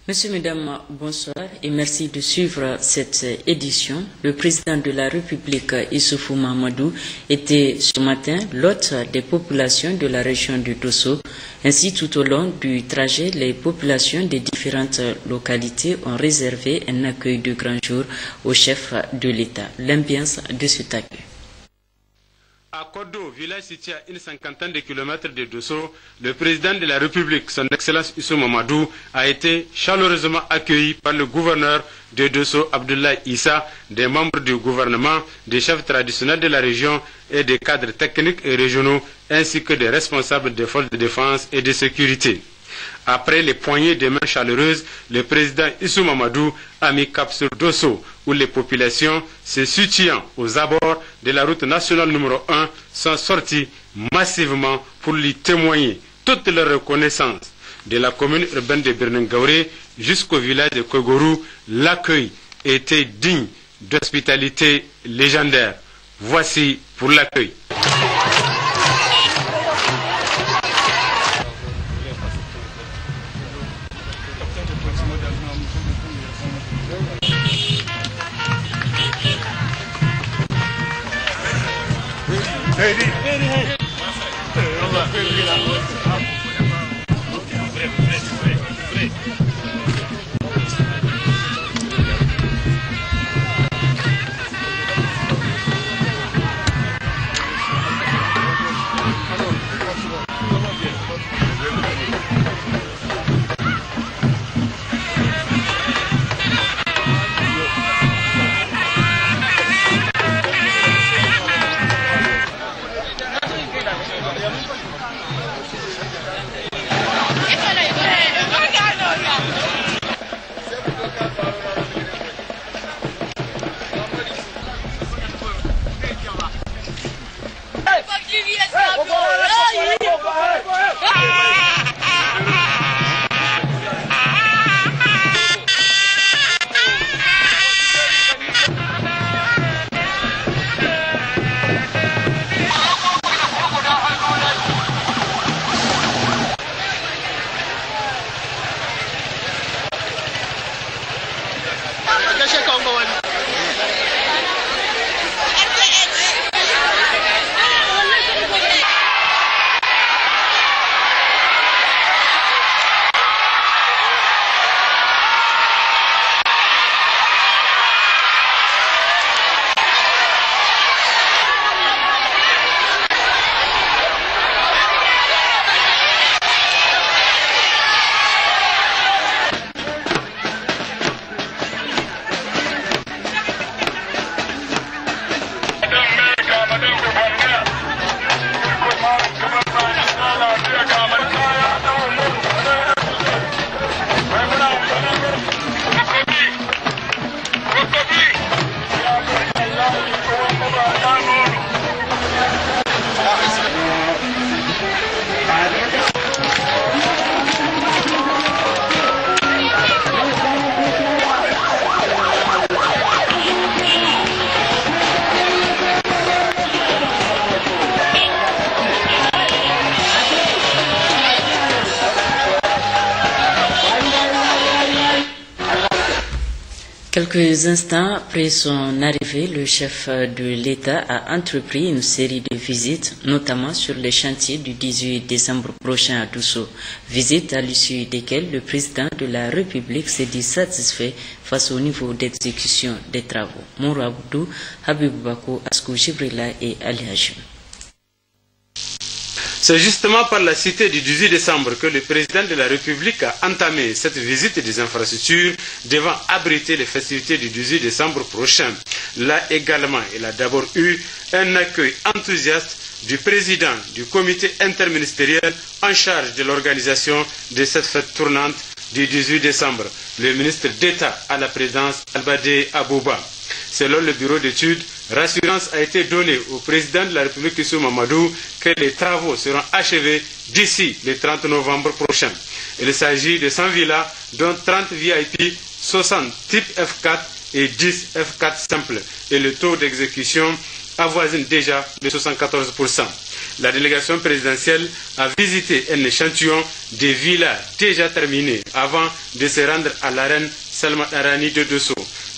Monsieur, Mesdames, bonsoir et merci de suivre cette édition. Le président de la République, Issoufou Mahamadou, était ce matin l'hôte des populations de la région du Dosso. Ainsi, tout au long du trajet, les populations des différentes localités ont réservé un accueil de grand jour au chef de l'État. L'ambiance de cet accueil. À Kodo, village situé à une cinquantaine de kilomètres de Dosso, le président de la République, son Excellence Issoufou Mahamadou, a été chaleureusement accueilli par le gouverneur de Dosso, Abdoulaye Issa, des membres du gouvernement, des chefs traditionnels de la région et des cadres techniques et régionaux, ainsi que des responsables des forces de défense et de sécurité. Après les poignées de main chaleureuses, le président Issoufou Mahamadou a mis cap sur Dosso, où les populations se situant aux abords de la route nationale numéro 1 sont sorties massivement pour lui témoigner toute leur reconnaissance. De la commune urbaine de Birningaouré jusqu'au village de Kogorou, l'accueil était digne d'hospitalité légendaire. Voici pour l'accueil. Quelques instants après son arrivée, le chef de l'État a entrepris une série de visites, notamment sur les chantiers du 18 décembre prochain à Dosso. Visites à l'issue desquelles le président de la République s'est dit satisfait face au niveau d'exécution des travaux. Mourou Abdou, Habib Bako, Askou Jibrila et Ali Hajim. C'est justement par la cité du 18 décembre que le président de la République a entamé cette visite des infrastructures devant abriter les festivités du 18 décembre prochain. Là également, il a d'abord eu un accueil enthousiaste du président du comité interministériel en charge de l'organisation de cette fête tournante du 18 décembre, le ministre d'État à la présidence Albadé Abouba. Selon le bureau d'études, rassurance a été donnée au président de la République Issoufou Mahamadou que les travaux seront achevés d'ici le 30 novembre prochain. Il s'agit de 100 villas, dont 30 VIP, 60 type F4 et 10 F4 simples. Et le taux d'exécution avoisine déjà de 74%. la délégation présidentielle a visité un échantillon des villas déjà terminées avant de se rendre à l'arène Salma Arani de Dosso.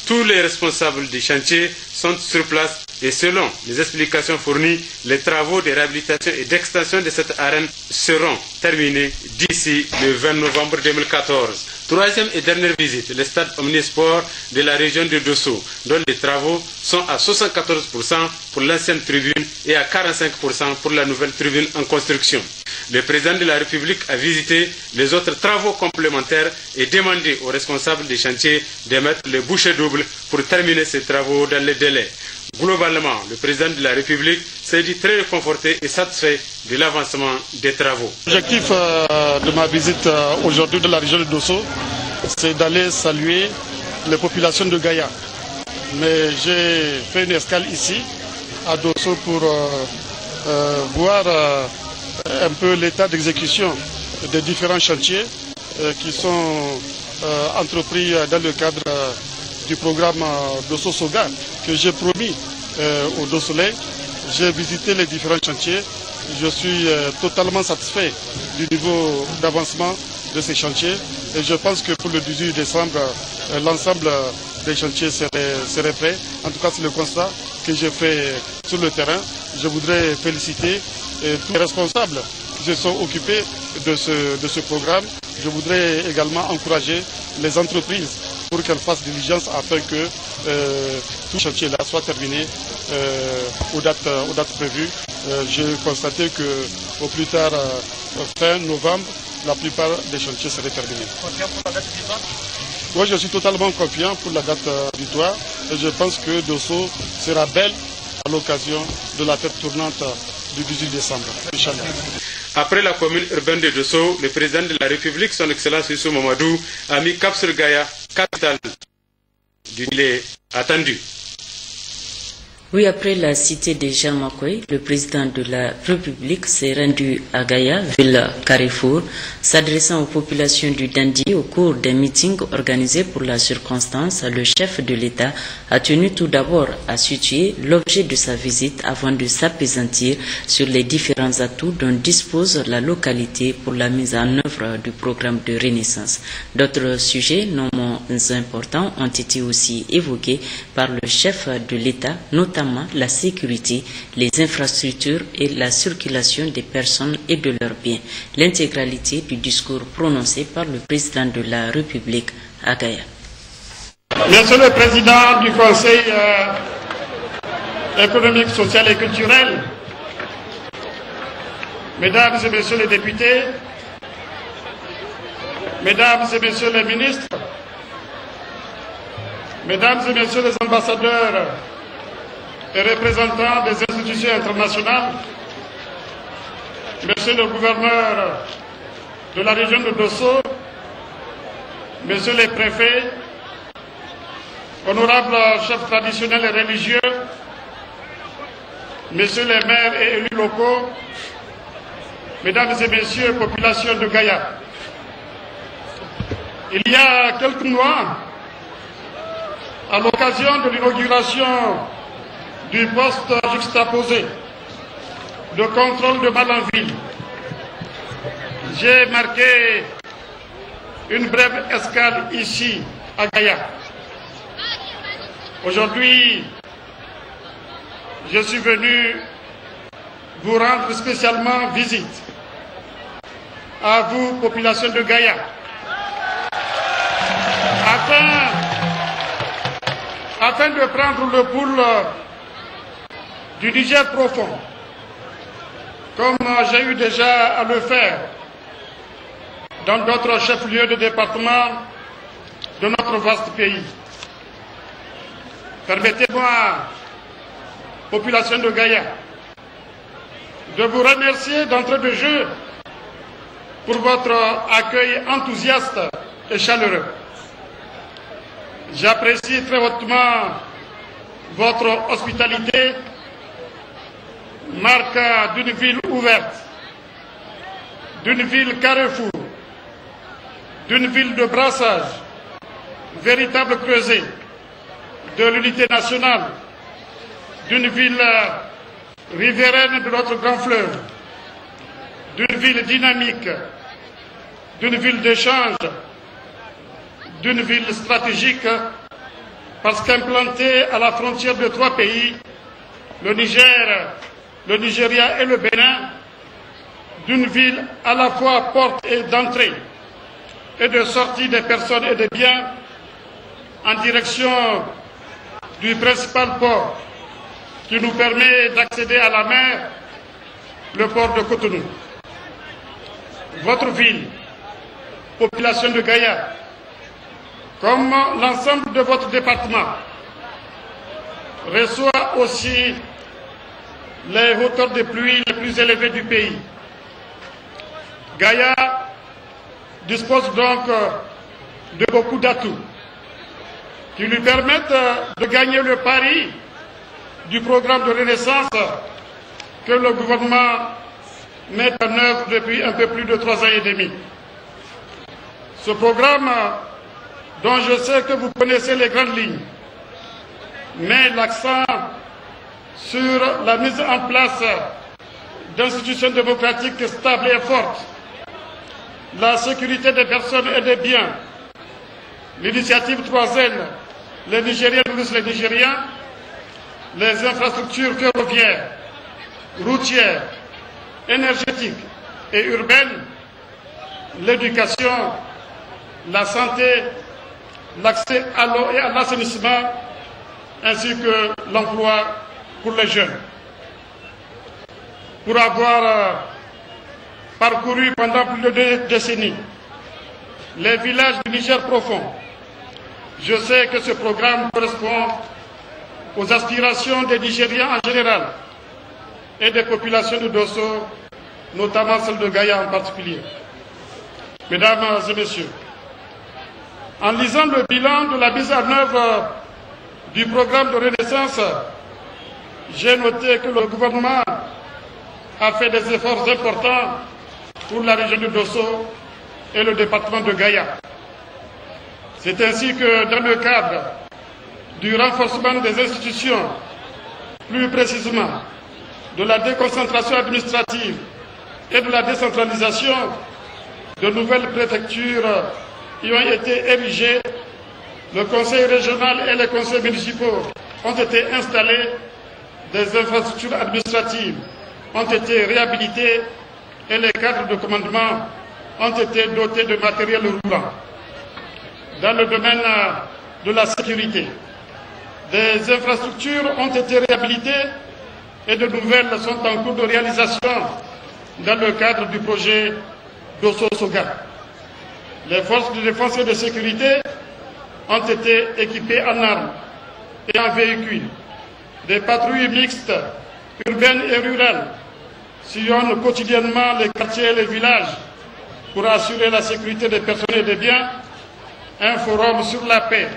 Tous les responsables des chantiers sont sur place et selon les explications fournies, les travaux de réhabilitation et d'extension de cette arène seront terminés d'ici le 20 novembre 2014. Troisième et dernière visite, le stade Omnisport de la région de Dosso, dont les travaux sont à 74% pour l'ancienne tribune et à 45% pour la nouvelle tribune en construction. Le président de la République a visité les autres travaux complémentaires et demandé aux responsables des chantiers de mettre les bouchées doubles pour terminer ces travaux dans les délais. Globalement, le président de la République s'est dit très réconforté et satisfait de l'avancement des travaux. L'objectif de ma visite aujourd'hui de la région de Dosso, c'est d'aller saluer les populations de Gaïa. Mais j'ai fait une escale ici, à Dosso, pour voir un peu l'état d'exécution des différents chantiers qui sont entrepris dans le cadre du programme Dosso Soga que j'ai promis au Dossolais. J'ai visité les différents chantiers. Je suis totalement satisfait du niveau d'avancement de ces chantiers et je pense que pour le 18 décembre, l'ensemble des chantiers seraient prêts. En tout cas, c'est le constat que j'ai fait sur le terrain. Je voudrais féliciter tous les responsables qui se sont occupés de ce programme. Je voudrais également encourager les entreprises pour qu'elles fassent diligence afin que tout chantier là soit terminé aux dates prévues. J'ai constaté qu'au plus tard, fin novembre, la plupart des chantiers seraient terminés. Confiant pour la date butoir ? Moi, je suis totalement confiant pour la date butoir et je pense que Dosso sera belle à l'occasion de la fête tournante du 18 décembre. Inch'Allah. Après la commune urbaine de Dosso, le président de la République, son Excellence Issou Mamadou, a mis cap sur Gaïa, capitale du Lait attendu. Oui, après la cité de Jamakoy, le président de la République s'est rendu à Gaïa, ville Carrefour, s'adressant aux populations du Dandi au cours d'un meeting organisé pour la circonstance. Le chef de l'État a tenu tout d'abord à situer l'objet de sa visite avant de s'appesantir sur les différents atouts dont dispose la localité pour la mise en œuvre du programme de renaissance. D'autres sujets non moins importants ont été aussi évoqués par le chef de l'État, notamment la sécurité, les infrastructures et la circulation des personnes et de leurs biens. L'intégralité du discours prononcé par le président de la République à Gaïa. Monsieur le Président du Conseil économique, social et culturel, Mesdames et Messieurs les députés, Mesdames et Messieurs les ministres, Mesdames et Messieurs les ambassadeurs et représentants des institutions internationales, Monsieur le gouverneur de la région de Dosso, Messieurs les préfets, honorables chefs traditionnels et religieux, Messieurs les maires et élus locaux, Mesdames et Messieurs, population de Gaïa. Il y a quelques mois, à l'occasion de l'inauguration du poste juxtaposé de contrôle de Malanville, j'ai marqué une brève escale ici à Gaïa. Aujourd'hui, je suis venu vous rendre spécialement visite à vous, population de Gaïa, afin de prendre le pouls du Niger profond, comme j'ai eu déjà à le faire dans d'autres chefs-lieux de département de notre vaste pays. Permettez-moi, population de Gaïa, de vous remercier d'entrée de jeu pour votre accueil enthousiaste et chaleureux. J'apprécie très hautement votre hospitalité, marque d'une ville ouverte, d'une ville carrefour, d'une ville de brassage, véritable creuset de l'unité nationale, d'une ville riveraine de notre grand fleuve, d'une ville dynamique, d'une ville d'échange, d'une ville stratégique, parce qu'implantée à la frontière de 3 pays, le Niger, le Nigeria et le Bénin, d'une ville à la fois porte et d'entrée et de sortie des personnes et des biens en direction du principal port qui nous permet d'accéder à la mer, le port de Cotonou. Votre ville, population de Gaïa, comme l'ensemble de votre département, reçoit aussi les hauteurs de pluie les plus élevées du pays. Gaïa dispose donc de beaucoup d'atouts qui lui permettent de gagner le pari du programme de renaissance que le gouvernement met en œuvre depuis un peu plus de 3 ans et demi. Ce programme, dont je sais que vous connaissez les grandes lignes, met l'accent sur la mise en place d'institutions démocratiques stables et fortes, la sécurité des personnes et des biens, l'initiative 3N, les Nigériens plus les Nigériens, les infrastructures ferroviaires, routières, énergétiques et urbaines, l'éducation, la santé, l'accès à l'eau et à l'assainissement, ainsi que l'emploi pour les jeunes. Pour avoir parcouru pendant plus de 2 décennies les villages du Niger profond, je sais que ce programme correspond aux aspirations des Nigériens en général et des populations de Dosso, notamment celles de Gaïa en particulier. Mesdames et messieurs, en lisant le bilan de la mise en œuvre du programme de renaissance, j'ai noté que le gouvernement a fait des efforts importants pour la région de Dosso et le département de Gaïa. C'est ainsi que dans le cadre du renforcement des institutions, plus précisément de la déconcentration administrative et de la décentralisation, de nouvelles préfectures y ont été érigées, le conseil régional et les conseils municipaux ont été installés, des infrastructures administratives ont été réhabilitées et les cadres de commandement ont été dotés de matériel roulant. Dans le domaine de la sécurité, des infrastructures ont été réhabilitées et de nouvelles sont en cours de réalisation dans le cadre du projet Dosso-Soga. Les forces de défense et de sécurité ont été équipées en armes et en véhicules. Des patrouilles mixtes, urbaines et rurales, sillonnent quotidiennement les quartiers et les villages pour assurer la sécurité des personnes et des biens. Un forum sur la paix,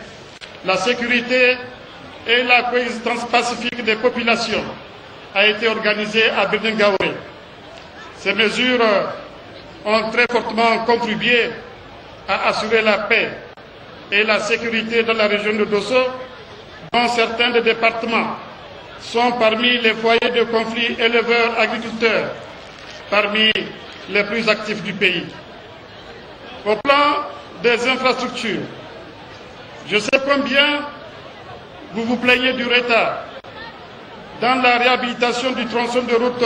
la sécurité et la coexistence pacifique des populations a été organisé à Birningaouré. Ces mesures ont très fortement contribué à assurer la paix et la sécurité dans la région de Dosso, dont certains des départements sont parmi les foyers de conflits éleveurs-agriculteurs, parmi les plus actifs du pays. Au plan des infrastructures, je sais combien vous vous plaignez du retard dans la réhabilitation du tronçon de route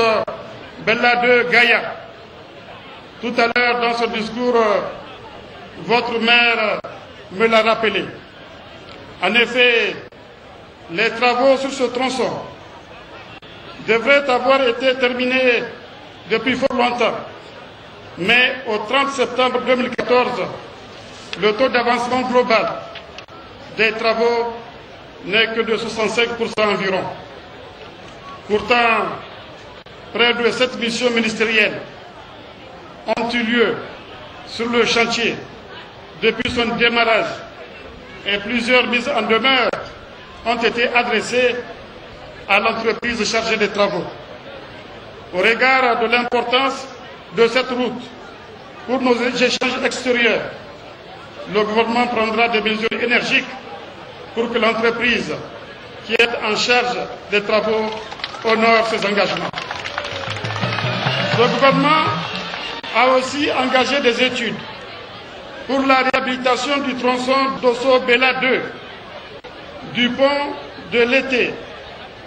Bella 2 Gaïa. Tout à l'heure, dans ce discours, votre maire me l'a rappelé. En effet, les travaux sur ce tronçon devraient avoir été terminés depuis fort longtemps. Mais au 30 septembre 2014, le taux d'avancement global des travaux n'est que de 65% environ. Pourtant, près de 7 missions ministérielles ont eu lieu sur le chantier depuis son démarrage et plusieurs mises en demeure ont été adressées à l'entreprise chargée des travaux. Au regard de l'importance de cette route pour nos échanges extérieurs, le gouvernement prendra des mesures énergiques pour que l'entreprise qui est en charge des travaux honore ses engagements. Le gouvernement a aussi engagé des études pour la réhabilitation du tronçon Dosso-Bela 2, du pont de l'été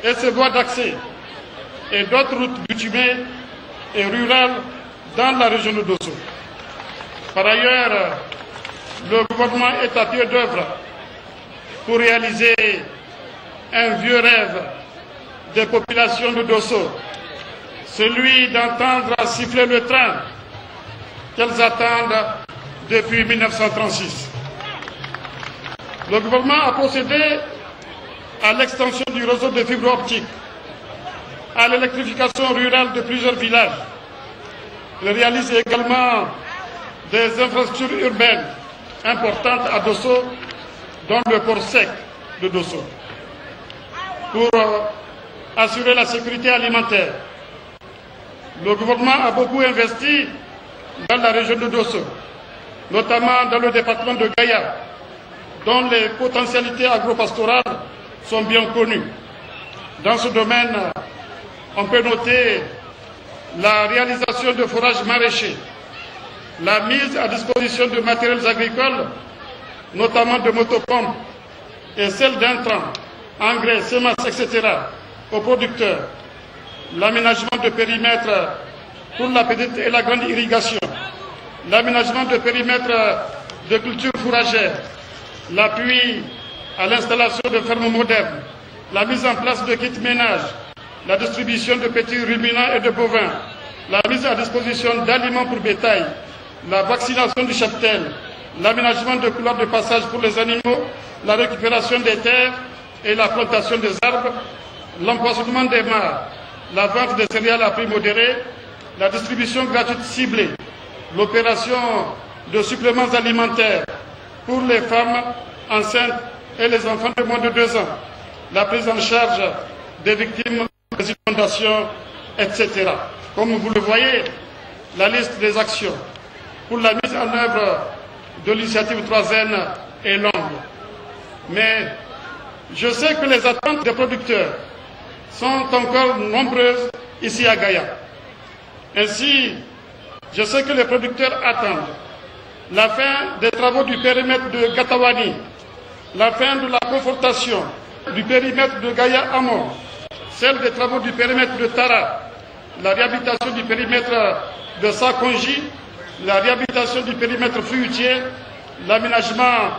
et ses voies d'accès, et d'autres routes bitumées et rurales dans la région de Dosso. Par ailleurs, le gouvernement est à pied d'œuvre pour réaliser un vieux rêve des populations de Dosso, celui d'entendre siffler le train qu'elles attendent depuis 1936. Le gouvernement a procédé à l'extension du réseau de fibres optiques, à l'électrification rurale de plusieurs villages. Il réalise également des infrastructures urbaines importantes à Dosso, dont le port sec de Dosso, pour assurer la sécurité alimentaire. Le gouvernement a beaucoup investi dans la région de Dosso, notamment dans le département de Gaïa, dont les potentialités agropastorales sont bien connues. Dans ce domaine, on peut noter la réalisation de forages maraîchers, la mise à disposition de matériels agricoles, notamment de motopompes, et celle d'intrants, engrais, semences, etc., aux producteurs, l'aménagement de périmètres pour la petite et la grande irrigation, l'aménagement de périmètres de cultures fourragères, l'appui à l'installation de fermes modernes, la mise en place de kits ménages, la distribution de petits ruminants et de bovins, la mise à disposition d'aliments pour bétail, la vaccination du cheptel, l'aménagement de couloirs de passage pour les animaux, la récupération des terres et la plantation des arbres, l'empoisonnement des mares, la vente des céréales à prix modéré, la distribution gratuite ciblée, l'opération de suppléments alimentaires pour les femmes enceintes et les enfants de moins de 2 ans, la prise en charge des victimes des inondations, etc. Comme vous le voyez, la liste des actions pour la mise en œuvre de l'initiative 3N est longue. Mais je sais que les attentes des producteurs sont encore nombreuses ici à Gaïa. Ainsi, je sais que les producteurs attendent la fin des travaux du périmètre de Gatawani, la fin de la confortation du périmètre de Gaïa Amon, celle des travaux du périmètre de Tara, la réhabilitation du périmètre de Sakonji, la réhabilitation du périmètre Fuyutier, l'aménagement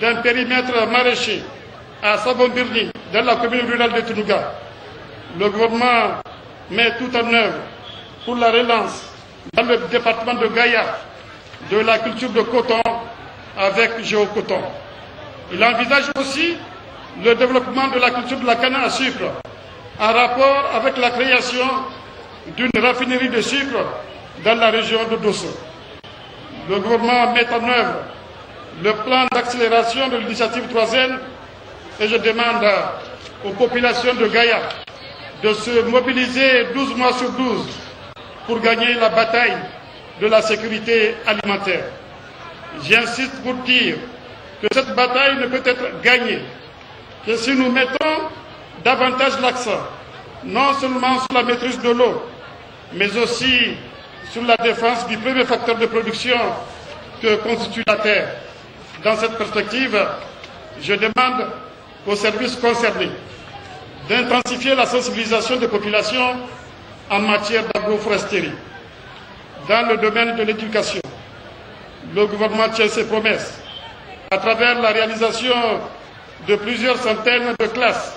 d'un périmètre maraîcher à Sabombirni, dans la commune rurale de Tunuga. Le gouvernement met tout en œuvre pour la relance dans le département de Gaïa de la culture de coton avec Géocoton. Il envisage aussi le développement de la culture de la canne à sucre en rapport avec la création d'une raffinerie de sucre dans la région de Dosso. Le gouvernement met en œuvre le plan d'accélération de l'initiative 3N et je demande aux populations de Gaïa de se mobiliser 12 mois sur 12 pour gagner la bataille de la sécurité alimentaire. J'insiste pour dire que cette bataille ne peut être gagnée que si nous mettons davantage l'accent, non seulement sur la maîtrise de l'eau, mais aussi sur la défense du premier facteur de production que constitue la terre. Dans cette perspective, je demande aux services concernés d'intensifier la sensibilisation des populations en matière d'agroforesterie. Dans le domaine de l'éducation, le gouvernement tient ses promesses à travers la réalisation de plusieurs centaines de classes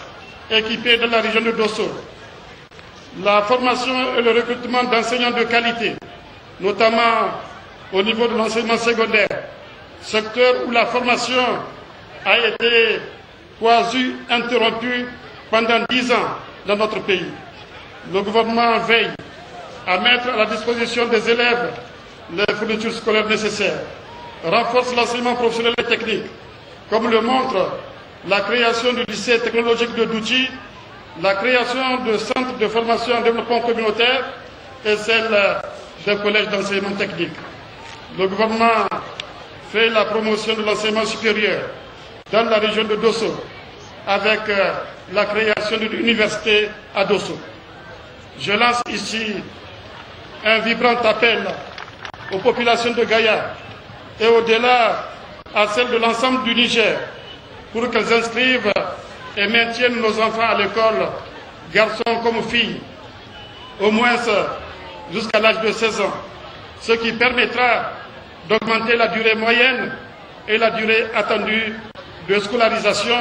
équipées dans la région de Dosso, la formation et le recrutement d'enseignants de qualité, notamment au niveau de l'enseignement secondaire, secteur où la formation a été quasi interrompue pendant 10 ans dans notre pays. Le gouvernement veille à mettre à la disposition des élèves les fournitures scolaires nécessaires, renforce l'enseignement professionnel et technique, comme le montre la création du lycée technologique de Douchi, la création de centres de formation en développement communautaire et celle d'un collège d'enseignement technique. Le gouvernement fait la promotion de l'enseignement supérieur dans la région de Dosso avec la création d'une université à Dosso. Je lance ici un vibrant appel aux populations de Gaïa et au-delà à celles de l'ensemble du Niger pour qu'elles inscrivent et maintiennent nos enfants à l'école, garçons comme filles, au moins jusqu'à l'âge de 16 ans, ce qui permettra d'augmenter la durée moyenne et la durée attendue de scolarisation,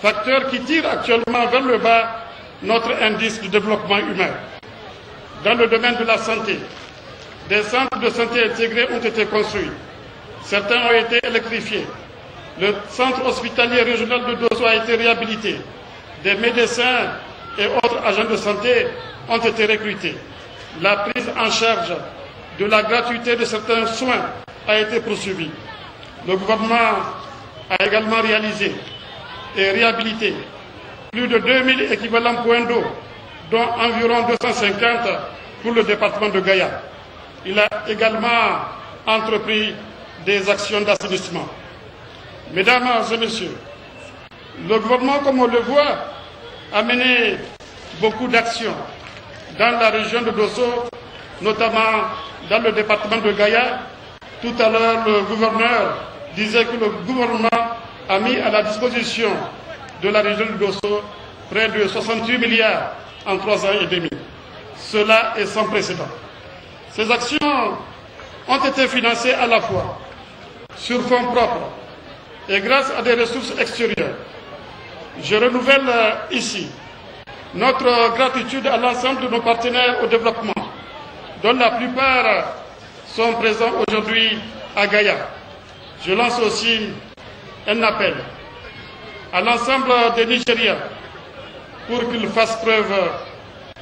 facteur qui tire actuellement vers le bas notre indice de développement humain. Dans le domaine de la santé, des centres de santé intégrés ont été construits. Certains ont été électrifiés. Le centre hospitalier régional de Dosso a été réhabilité. Des médecins et autres agents de santé ont été recrutés. La prise en charge de la gratuité de certains soins a été poursuivie. Le gouvernement a également réalisé et réhabilité plus de 2000 équivalents points d'eau, dont environ 250 pour le département de Gaïa. Il a également entrepris des actions d'assainissement. Mesdames et messieurs, le gouvernement, comme on le voit, a mené beaucoup d'actions dans la région de Dosso, notamment dans le département de Gaïa. Tout à l'heure, le gouverneur disait que le gouvernement a mis à la disposition de la région de Dosso près de 68 milliards en 3 ans et demi. Cela est sans précédent. Ces actions ont été financées à la fois sur fonds propres et grâce à des ressources extérieures. Je renouvelle ici notre gratitude à l'ensemble de nos partenaires au développement, dont la plupart sont présents aujourd'hui à Gaïa. Je lance aussi un appel à l'ensemble des Nigériens pour qu'ils fassent preuve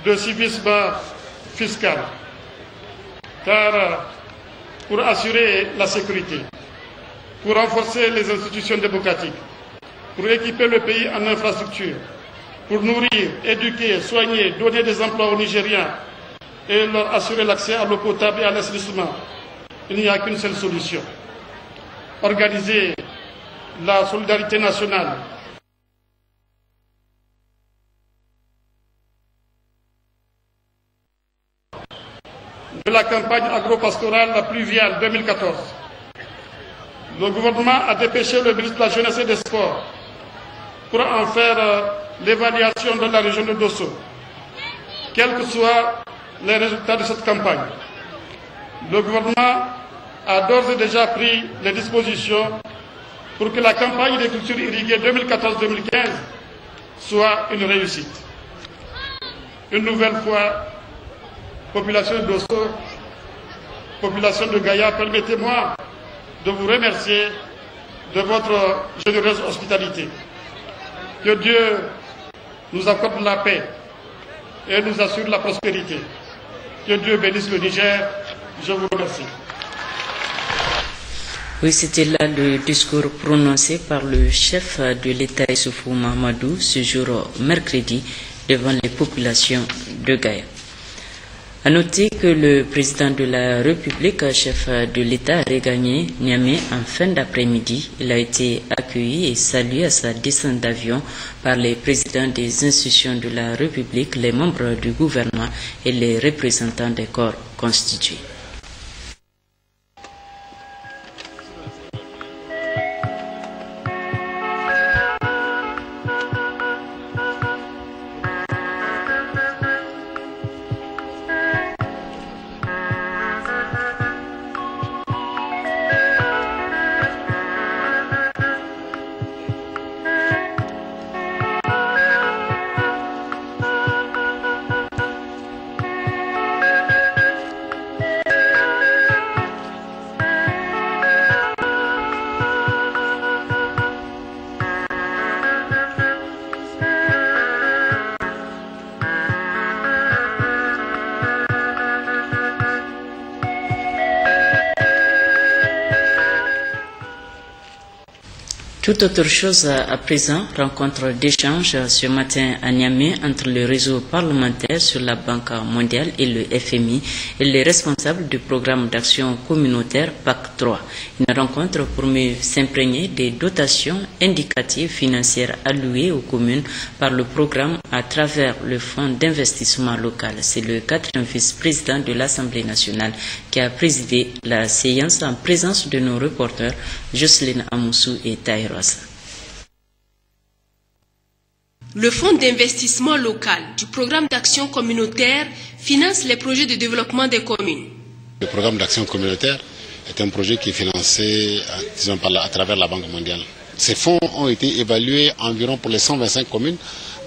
de civisme fiscal, car pour assurer la sécurité, pour renforcer les institutions démocratiques, pour équiper le pays en infrastructures, pour nourrir, éduquer, soigner, donner des emplois aux Nigériens et leur assurer l'accès à l'eau potable et à l'assainissement, il n'y a qu'une seule solution: organiser la solidarité nationale. De la campagne agro-pastorale pluviale 2014. Le gouvernement a dépêché le ministre de la Jeunesse et des Sports pour en faire l'évaluation dans la région de Dosso, quels que soient les résultats de cette campagne. Le gouvernement a d'ores et déjà pris les dispositions pour que la campagne des cultures irriguées 2014-2015 soit une réussite. Une nouvelle fois, population de Dosso, population de Gaïa, permettez-moi de vous remercier de votre généreuse hospitalité. Que Dieu nous accorde la paix et nous assure la prospérité. Que Dieu bénisse le Niger. Je vous remercie. Oui, c'était là le discours prononcé par le chef de l'État Issoufou Mahamadou ce jour mercredi devant les populations de Gaïa. À noter que le président de la République, chef de l'État, a regagné Niamey en fin d'après-midi. Il a été accueilli et salué à sa descente d'avion par les présidents des institutions de la République, les membres du gouvernement et les représentants des corps constitués. Tout autre chose à présent, rencontre d'échange ce matin à Niamey entre le réseau parlementaire sur la Banque mondiale et le FMI et les responsables du programme d'action communautaire PAC 3. Une rencontre pour mieux s'imprégner des dotations indicatives financières allouées aux communes par le programme à travers le fonds d'investissement local. C'est le 4e vice-président de l'Assemblée nationale qui a présidé la séance en présence de nos reporters Jocelyne Amoussou et Tahir. Le fonds d'investissement local du programme d'action communautaire finance les projets de développement des communes. Le programme d'action communautaire est un projet qui est financé à travers la Banque mondiale. Ces fonds ont été évalués environ pour les 125 communes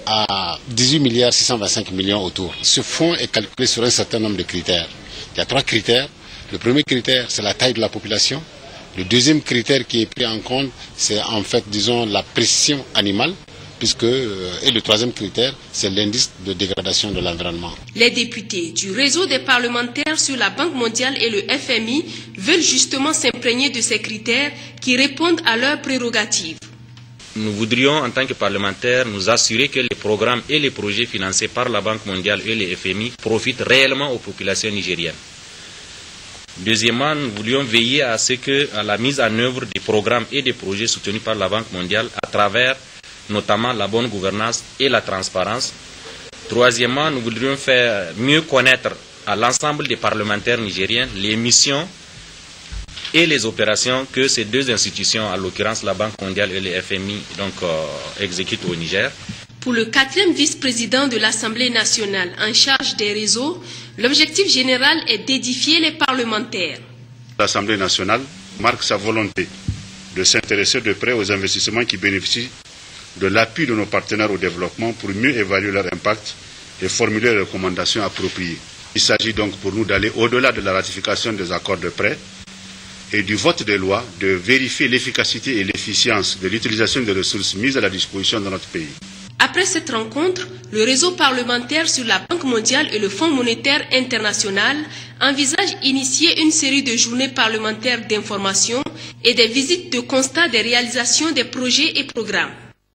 à 18 milliards 625 millions autour. Ce fonds est calculé sur un certain nombre de critères. Il y a 3 critères. Le premier critère, c'est la taille de la population. Le deuxième critère qui est pris en compte, c'est en fait, disons, la pression animale, et le troisième critère, c'est l'indice de dégradation de l'environnement. Les députés du réseau des parlementaires sur la Banque mondiale et le FMI veulent justement s'imprégner de ces critères qui répondent à leurs prérogatives. Nous voudrions, en tant que parlementaires, nous assurer que les programmes et les projets financés par la Banque mondiale et le FMI profitent réellement aux populations nigériennes. Deuxièmement, nous voulions veiller à la mise en œuvre des programmes et des projets soutenus par la Banque mondiale à travers notamment la bonne gouvernance et la transparence. Troisièmement, nous voudrions faire mieux connaître à l'ensemble des parlementaires nigériens les missions et les opérations que ces deux institutions, en l'occurrence la Banque mondiale et le FMI, exécutent au Niger. Pour le 4e vice-président de l'Assemblée nationale en charge des réseaux, l'objectif général est d'édifier les parlementaires. L'Assemblée nationale marque sa volonté de s'intéresser de près aux investissements qui bénéficient de l'appui de nos partenaires au développement pour mieux évaluer leur impact et formuler les recommandations appropriées. Il s'agit donc pour nous d'aller au-delà de la ratification des accords de prêt et du vote des lois, de vérifier l'efficacité et l'efficience de l'utilisation des ressources mises à la disposition de notre pays. Après cette rencontre, le réseau parlementaire sur la Banque mondiale et le Fonds monétaire international envisage d'initier une série de journées parlementaires d'information et des visites de constat des réalisations des projets et programmes.